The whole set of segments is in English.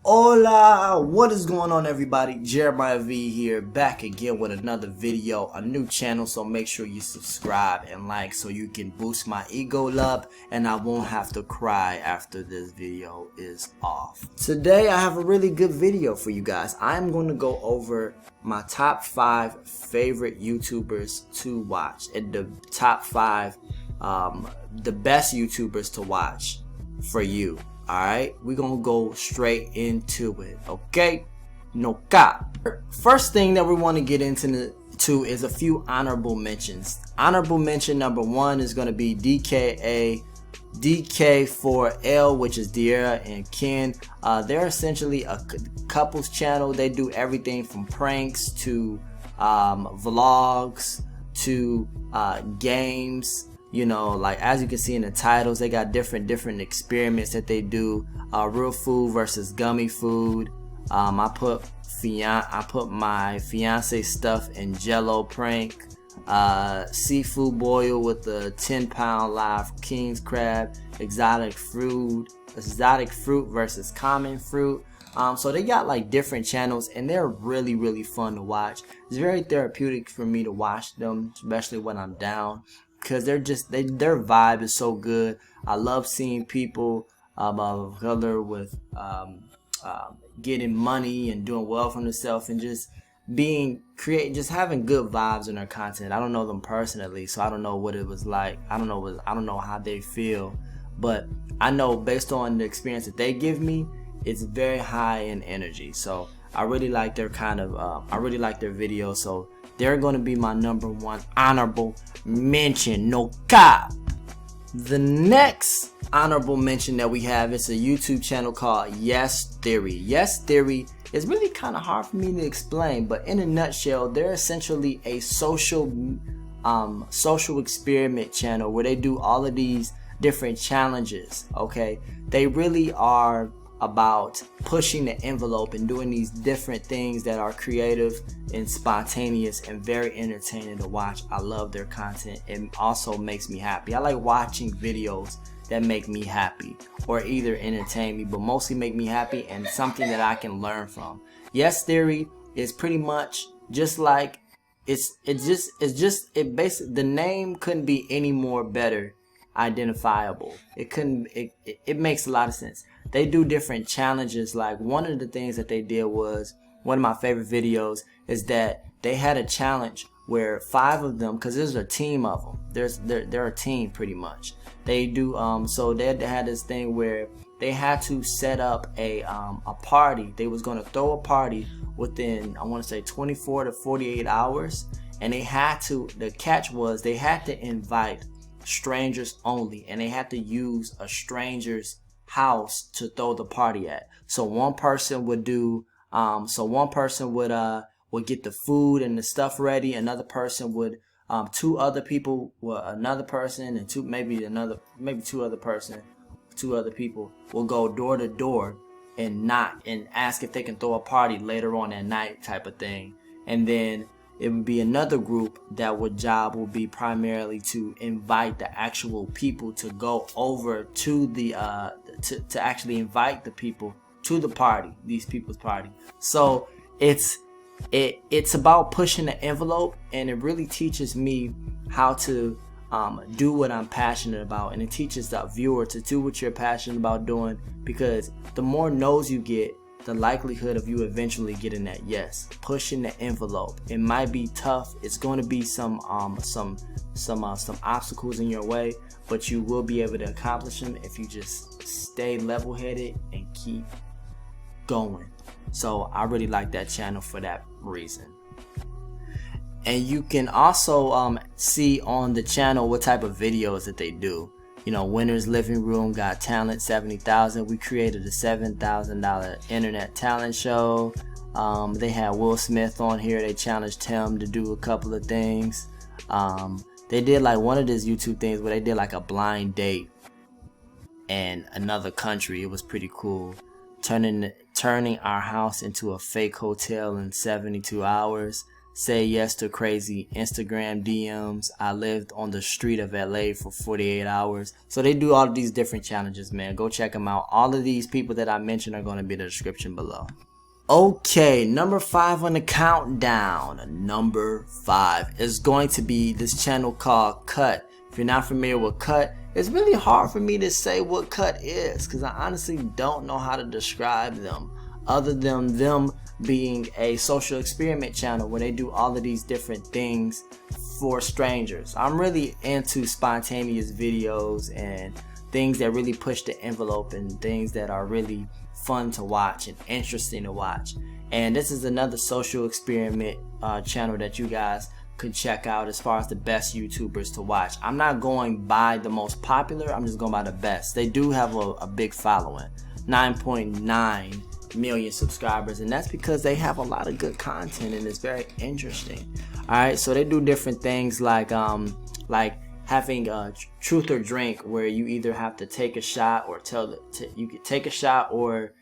Hola, what is going on everybody? Jeremiah V here, back again with another video, a new channel, so make sure you subscribe and like so you can boost my ego up and I won't have to cry after this video is off. Today I have a really good video for you guys. I'm going to go over my top 5 favorite YouTubers to watch and the top 5 the best YouTubers to watch for you. Alright, we're gonna go straight into it, okay? No cap. First thing that we want to get into is a few honorable mentions. Honorable mention number 1 is gonna be DK4L, which is Diera and Ken. They're essentially a couples channel. They do everything from pranks to vlogs to games. You know, like as you can see in the titles, they got different experiments that they do. Real food versus gummy food. I put my fiance stuff in Jello prank. Seafood boil with the 10-pound live king's crab. Exotic fruit versus common fruit. So they got like different channels and they're really fun to watch. It's very therapeutic for me to watch them, especially when I'm down, because their vibe is so good. I love seeing people of color with getting money and doing well for themselves and just just having good vibes in their content. I don't know them personally, so I don't know what it was like. I don't know how they feel, but I know based on the experience that they give me, it's very high in energy. So I really like their I really like their videos. So they're going to be my number 1 honorable mention. No cap. The next honorable mention that we have is a YouTube channel called Yes Theory. Yes Theory is really kind of hard for me to explain, but in a nutshell, they're essentially a social experiment channel where they do all of these different challenges. Okay, they really are about pushing the envelope and doing these different things that are creative and spontaneous and very entertaining to watch. I love their content. It also makes me happy. I like watching videos that make me happy or either entertain me, but mostly make me happy and something that I can learn from. Yes Theory is pretty much just like it basically, the name couldn't be any more better identifiable. It makes a lot of sense. They do different challenges. Like one of the things that they did was, one of my favorite videos is that they had a challenge where 5 of them, because there's a team of them, they're a team pretty much. They do so they had this thing where they had to set up a party. They was going to throw a party within, I want to say, 24 to 48 hours, and they had to, the catch was they had to invite strangers only, and they had to use a stranger's house to throw the party at. So one person would do would get the food and the stuff ready. Another person would 2 other people, well, another person and two other people will go door to door and knock and ask if they can throw a party later on that night, type of thing. And then it would be another group that job will be primarily to invite the actual people to go over to the to actually invite the people to the party, these people's party. So it's about pushing the envelope, and it really teaches me how to do what I'm passionate about, and it teaches the viewer to do what you're passionate about doing, because the more no's you get, the likelihood of you eventually getting that yes. Pushing the envelope. It might be tough. It's going to be some obstacles in your way, but you will be able to accomplish them if you just stay level-headed and keep going. So I really like that channel for that reason. And you can also see on the channel what type of videos that they do. You know, Winner's Living Room Got Talent 70,000. We created a $7,000 internet talent show. They had Will Smith on here. They challenged him to do a couple of things. They did like one of these YouTube things where they did like a blind date in another country. It was pretty cool. Turning our house into a fake hotel in 72 hours. say yes to crazy Instagram DMs. I lived on the street of LA for 48 hours. So they do all of these different challenges, man. Go check them out. All of these people that I mentioned are going to be in the description below. Okay, number 5 on the countdown. Number 5 is going to be this channel called Cut. If you're not familiar with Cut, it's really hard for me to say what Cut is because I honestly don't know how to describe them other than them being a social experiment channel where they do all of these different things for strangers. I'm really into spontaneous videos and things that really push the envelope and things that are really fun to watch and interesting to watch. And this is another social experiment channel that you guys could check out as far as the best YouTubers to watch. I'm not going by the most popular, I'm just going by the best. They do have a big following, 9.9 million subscribers, and that's because they have a lot of good content and it's very interesting. Alright, so they do different things like having a truth or drink, where you either have to take a shot or you could take a shot or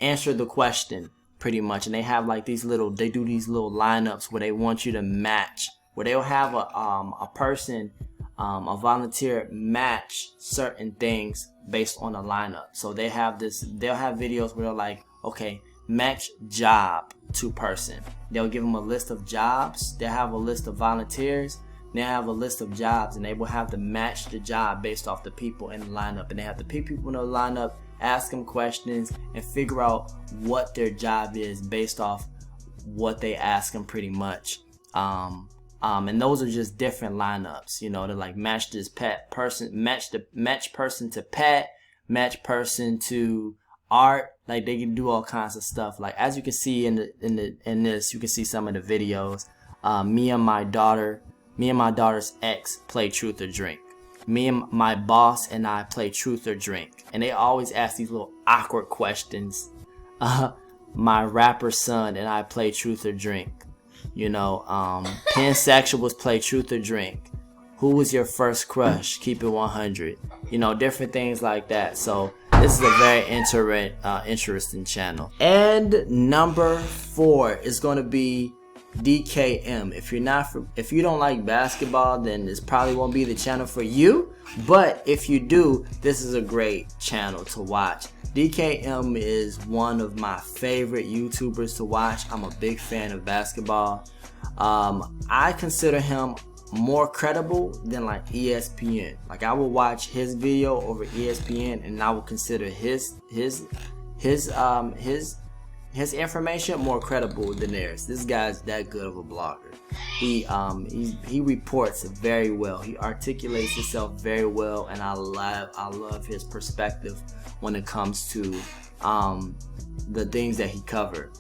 answer the question pretty much. And they have like these little lineups where they want you to match, where they'll have a person, a volunteer match certain things based on a lineup. So they'll have videos where they're like, okay, match job to person. They'll give them a list of jobs. They'll have a list of volunteers. They have a list of jobs, and they will have to match the job based off the people in the lineup. And they have to pick people in the lineup, ask them questions, and figure out what their job is based off what they ask them pretty much. And those are just different lineups. You know, they're like match this pet person, match person to pet, match person to art. Like they can do all kinds of stuff. Like as you can see in this, you can see some of the videos. Me and my daughter's ex play truth or drink. Me and my boss and I play truth or drink. And they always ask these little awkward questions. My rapper son and I play truth or drink. You know, pansexuals play truth or drink. Who was your first crush? Keep it 100. You know, different things like that. So this is a very interesting channel. And number 4 is going to be DKM. If you don't like basketball, then this probably won't be the channel for you. But if you do, this is a great channel to watch. DKM is one of my favorite YouTubers to watch. I'm a big fan of basketball. I consider him more credible than like ESPN. Like I will watch his video over ESPN, and I will consider his information more credible than theirs. This guy's that good of a blogger. He reports very well. He articulates himself very well, and I love his perspective when it comes to the things that he covered.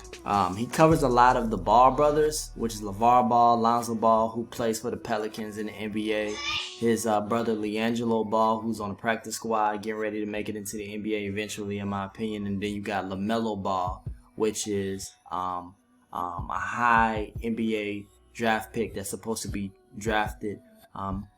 He covers a lot of the Ball brothers, which is LeVar Ball, Lonzo Ball, who plays for the Pelicans in the NBA. His brother LiAngelo Ball, who's on the practice squad, getting ready to make it into the NBA eventually, in my opinion. And then you got LaMelo Ball, which is a high NBA draft pick that's supposed to be drafted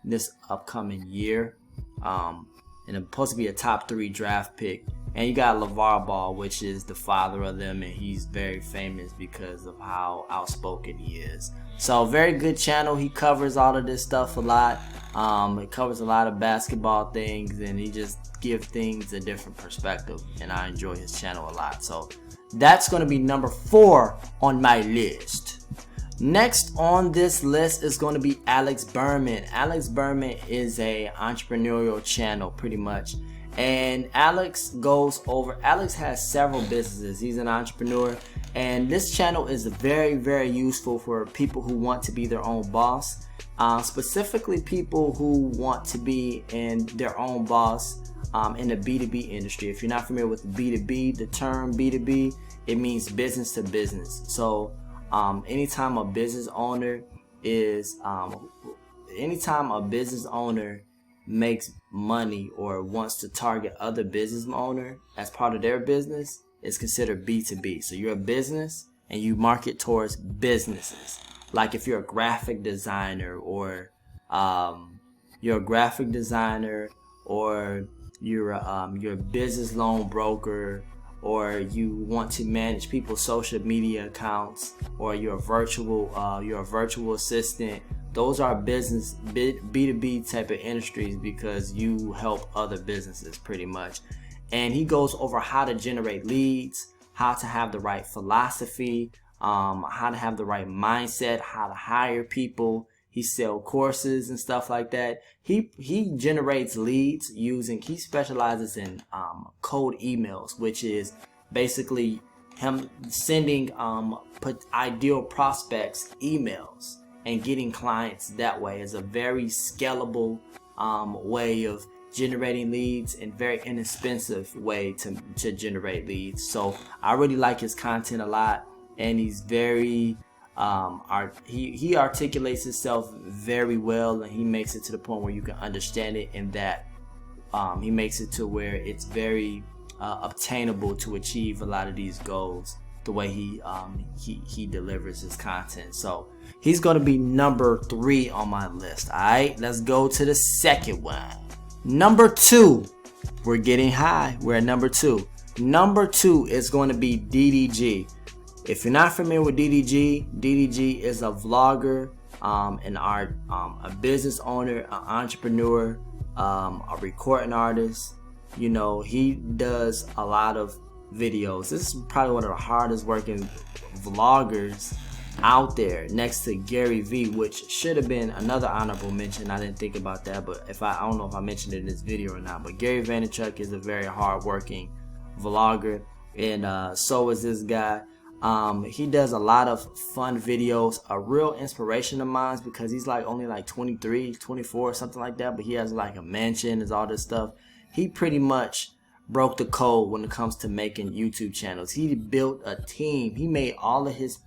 this upcoming year, and it's supposed to be a top 3 draft pick. And you got LeVar Ball, which is the father of them, and he's very famous because of how outspoken he is. So very good channel. He covers all of this stuff a lot. It covers a lot of basketball things, and he just gives things a different perspective, and I enjoy his channel a lot. So that's going to be number 4 on my list. Next on this list is going to be Alex Berman. Alex Berman is a entrepreneurial channel pretty much. And Alex has several businesses. He's an entrepreneur, and this channel is very, very useful for people who want to be their own boss, specifically people who want to be in their own boss in the B2B industry. If you're not familiar with B2B, the term B2B, it means business to business. So anytime a business owner makes money or wants to target other business owner as part of their business, is considered B2B. So you're a business and you market towards businesses. Like if you're a graphic designer, or you're a business loan broker, or you want to manage people's social media accounts, or you're a virtual assistant. Those are business B2B type of industries because you help other businesses pretty much. And he goes over how to generate leads, how to have the right philosophy, how to have the right mindset, how to hire people. He sells courses and stuff like that. He generates leads he specializes in cold emails, which is basically him sending ideal prospects emails and getting clients that way. Is a very scalable way of generating leads and very inexpensive way to generate leads. So I really like his content a lot, and he's very he articulates himself very well, and he makes it to the point where you can understand it, and that he makes it to where it's very obtainable to achieve a lot of these goals the way he delivers his content. So he's going to be number 3 on my list. All right, let's go to the second one. Number 2, we're getting high. We're at number 2. Number 2 is going to be DDG. If you're not familiar with DDG is a vlogger, a business owner, an entrepreneur, a recording artist. You know, he does a lot of videos. This is probably one of the hardest working vloggers out there, next to Gary V, which should have been another honorable mention. I didn't think about that, but I don't know if I mentioned it in this video or not, but Gary Vaynerchuk is a very hard working vlogger, and so is this guy. He does a lot of fun videos, a real inspiration of mine, because he's like only like 23, 24, something like that, but he has like a mansion and all this stuff. He pretty much broke the code when it comes to making YouTube channels. He built a team. He made all of his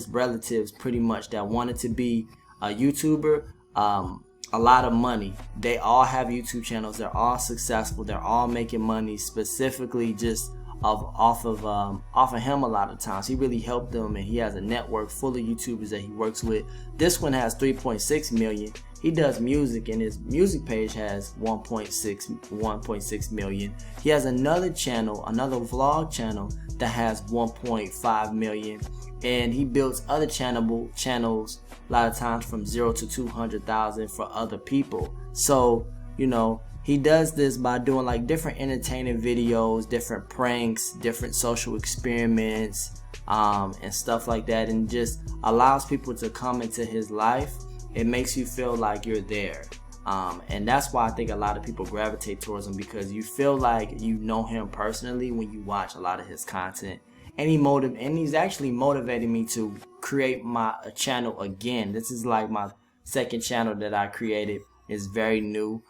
relatives pretty much that wanted to be a YouTuber a lot of money. They all have YouTube channels. They're all successful. They're all making money, specifically just off of him. A lot of times he really helped them, and he has a network full of YouTubers that he works with. This one has 3.6 million. He does music, and his music page has 1.6 million. He has another channel, another vlog channel that has 1.5 million, and he builds other channels a lot of times from 0 to 200,000 for other people. So, you know, he does this by doing like different entertaining videos, different pranks, different social experiments, and stuff like that, and just allows people to come into his life. It makes you feel like you're there, and that's why I think a lot of people gravitate towards him, because you feel like you know him personally when you watch a lot of his content. And he's actually motivated me to create my channel again. This is like my second channel that I created. It's very new.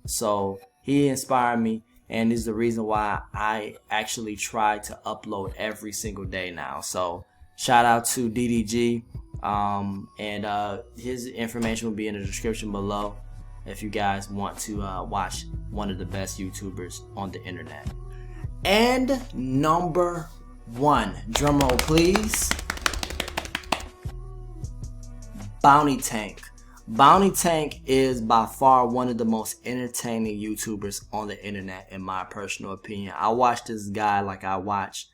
So he inspired me, and is the reason why I actually try to upload every single day now. So shout out to DDG, and his information will be in the description below if you guys want to watch one of the best YouTubers on the internet. And number 1, drumroll please, Bounty Tank. Bounty Tank is by far one of the most entertaining YouTubers on the internet, in my personal opinion. I watch this guy like I don't watch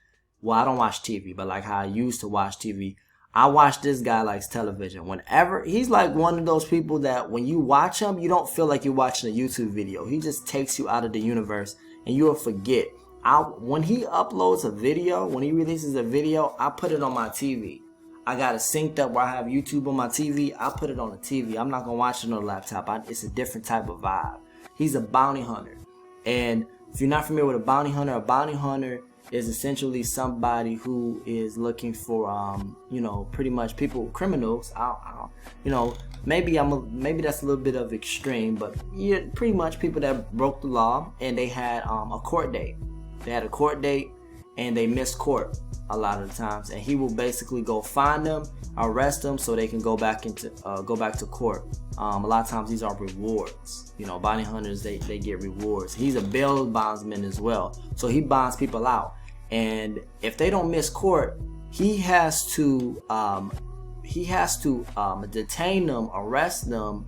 TV, but like how I used to watch TV. I watch this guy like television. Whenever he's like one of those people that when you watch him, you don't feel like you're watching a YouTube video. He just takes you out of the universe, and you'll forget. When he uploads a video, when he releases a video, I put it on my TV. I got it synced up where I have YouTube on my TV. I put it on the TV. I'm not going to watch it on the laptop. It's a different type of vibe. He's a bounty hunter. And if you're not familiar with a bounty hunter is essentially somebody who is looking for, you know, pretty much criminals. You know, maybe that's a little bit of extreme, but yeah, pretty much people that broke the law, and they had a court date. They had a court date, and they missed court a lot of the times, and he will basically go find them, arrest them, so they can go back to court. A lot of times these are rewards. You know, bounty hunters, they get rewards. He's a bail bondsman as well, so he bonds people out, and if they don't miss court, he has to detain them, arrest them.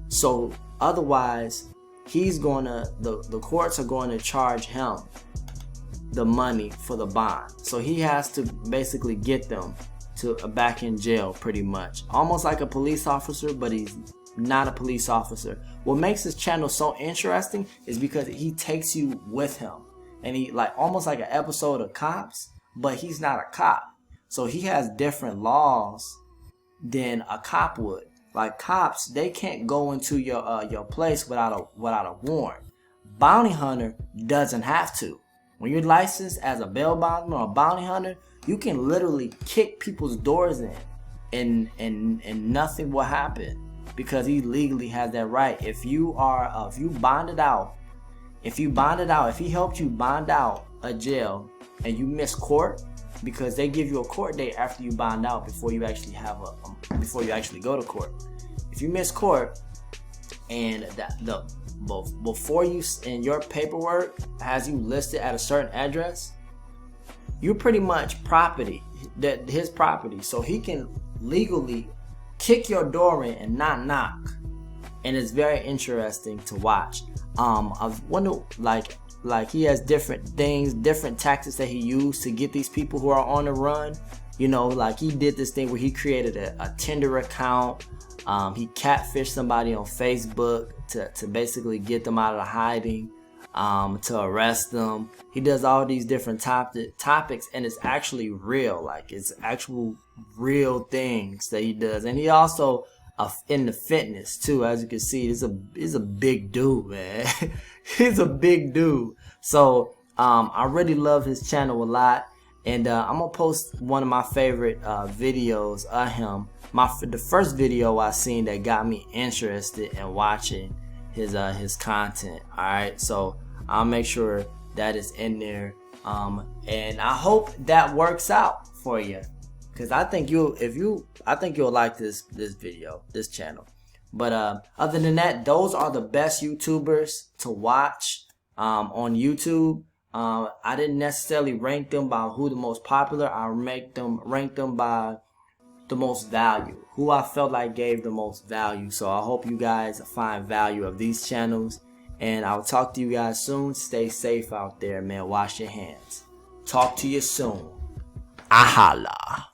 So otherwise, the courts are going to charge him the money for the bond. So he has to basically get them to back in jail, pretty much. Almost like a police officer, but he's not a police officer. What makes his channel so interesting is because he takes you with him. And he like almost like an episode of Cops, but he's not a cop. So he has different laws than a cop would. Like cops, they can't go into your place without a warrant. Bounty hunter doesn't have to. When you're licensed as a bail bondsman or a bounty hunter, you can literally kick people's doors in and nothing will happen because he legally has that right. If you bonded out, if he helped you bond out a jail and you miss court, because they give you a court date after you bond out before you actually before you actually go to court. If you miss court and before you in your paperwork has you listed at a certain address, you're pretty much property, his property. So he can legally kick your door in and not knock. And it's very interesting to watch. I wonder, like he has different things, different tactics that he used to get these people who are on the run. You know, like he did this thing where he created a Tinder account. He catfished somebody on Facebook to basically get them out of the hiding, to arrest them. He does all these different topics, and it's actually real. Like it's actual real things that he does. And he also in the fitness too. As you can see, he's a big dude, man. He's a big dude. So I really love his channel a lot. And I'm gonna post one of my favorite videos of him. The first video I seen that got me interested in watching his content. All right, so I'll make sure that is in there, and I hope that works out for you, because I think you'll like this video, this channel. But other than that, those are the best YouTubers to watch on YouTube. I didn't necessarily rank them by who the most popular. I ranked them by the most value, who I felt like gave the most value. So I hope you guys find value of these channels, and I'll talk to you guys soon. Stay safe out there, man. Wash your hands. Talk to you soon. Ahala.